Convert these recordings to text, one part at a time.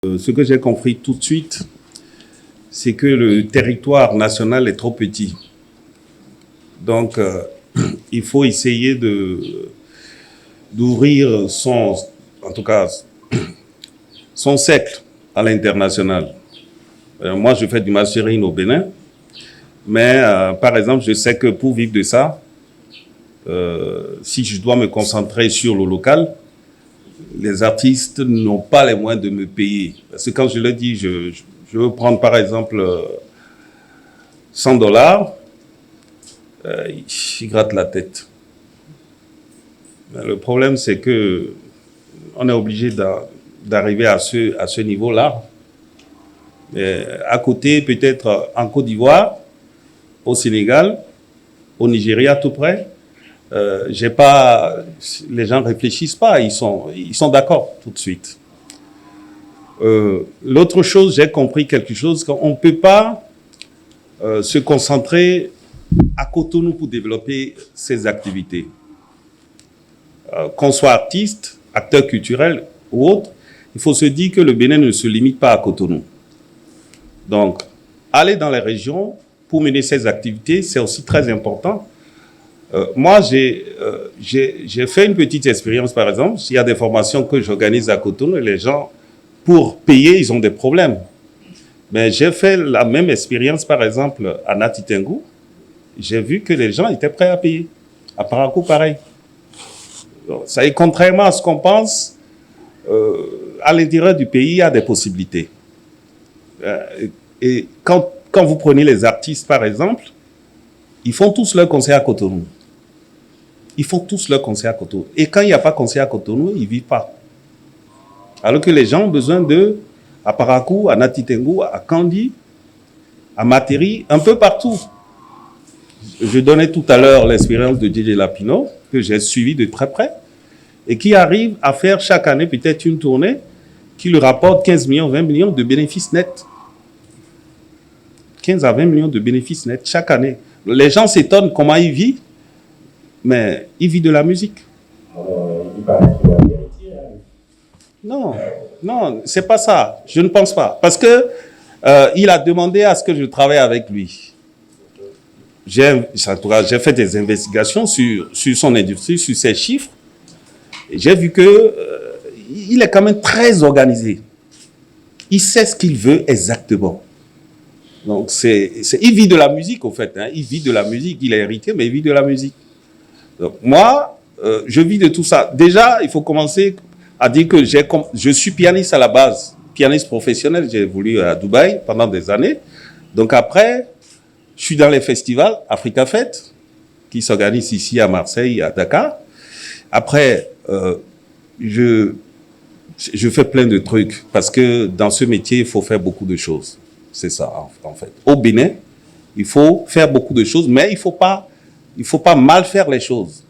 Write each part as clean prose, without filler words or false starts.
Ce que j'ai compris tout de suite, c'est que le territoire national est trop petit. Donc, il faut essayer d'ouvrir en tout cas, son cercle à l'international. Moi, je fais du mastering au Bénin, mais par exemple, je sais que pour vivre de ça, si je dois me concentrer sur le local, les artistes n'ont pas les moyens de me payer. Parce que quand je leur dis, je veux prendre par exemple $100, ils grattent la tête. Mais le problème, c'est que on est obligé d'arriver à ce niveau-là. À côté, peut-être en Côte d'Ivoire, au Sénégal, au Nigeria, tout près, les gens réfléchissent pas, ils sont d'accord tout de suite. L'autre chose, j'ai compris quelque chose, qu'on ne peut pas se concentrer à Cotonou pour développer ses activités. Qu'on soit artiste, acteur culturel ou autre, il faut se dire que le Bénin ne se limite pas à Cotonou. Donc, aller dans les régions pour mener ses activités, c'est aussi très important. Moi, j'ai fait une petite expérience, par exemple. Il y a des formations que j'organise à Cotonou et les gens, pour payer, ils ont des problèmes. Mais j'ai fait la même expérience, par exemple, à Nati Tengu. J'ai vu que les gens étaient prêts à payer. À Parakou, pareil. Donc, ça est contrairement à ce qu'on pense, à l'intérieur du pays, il y a des possibilités. Et quand vous prenez les artistes, par exemple, ils font tous leur concert à Cotonou. Ils font tous leur concert à Cotonou. Et quand il n'y a pas de concert à Cotonou, ils ne vivent pas. Alors que les gens ont besoin à Parakou, à Nati Tengu, à Kandi, à Materi, un peu partout. Je donnais tout à l'heure l'expérience de DJ Lapino, que j'ai suivi de très près, et qui arrive à faire chaque année peut-être une tournée qui lui rapporte 15 millions, 20 millions de bénéfices nets. 15 à 20 millions de bénéfices nets chaque année. Les gens s'étonnent comment il vit, mais il vit de la musique. Il paraît qu'il a vérité. Non, c'est pas ça. Je ne pense pas. Parce que il a demandé à ce que je travaille avec lui. J'ai fait des investigations sur son industrie, sur ses chiffres. J'ai vu que il est quand même très organisé. Il sait ce qu'il veut exactement. Donc, il vit de la musique, au fait. Hein. Il vit de la musique. Il est héritier, mais il vit de la musique. Donc, moi, je vis de tout ça. Déjà, il faut commencer à dire que je suis pianiste à la base. Pianiste professionnel. J'ai évolué à Dubaï pendant des années. Donc, après, je suis dans les festivals Africa Fête, qui s'organisent ici à Marseille, à Dakar. Après, je fais plein de trucs. Parce que dans ce métier, il faut faire beaucoup de choses. C'est ça, en fait. Au Bénin, il faut faire beaucoup de choses, mais il faut pas mal faire les choses.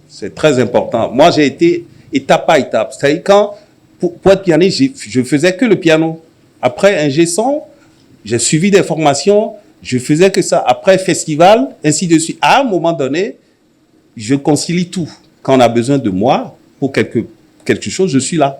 C'est très important. Moi, j'ai été étape par étape. C'est-à-dire pour être pianiste, je faisais que le piano. Après, ingé son, j'ai suivi des formations, je faisais que ça. Après, festival, ainsi de suite. À un moment donné, je concilie tout. Quand on a besoin de moi pour quelque chose, je suis là.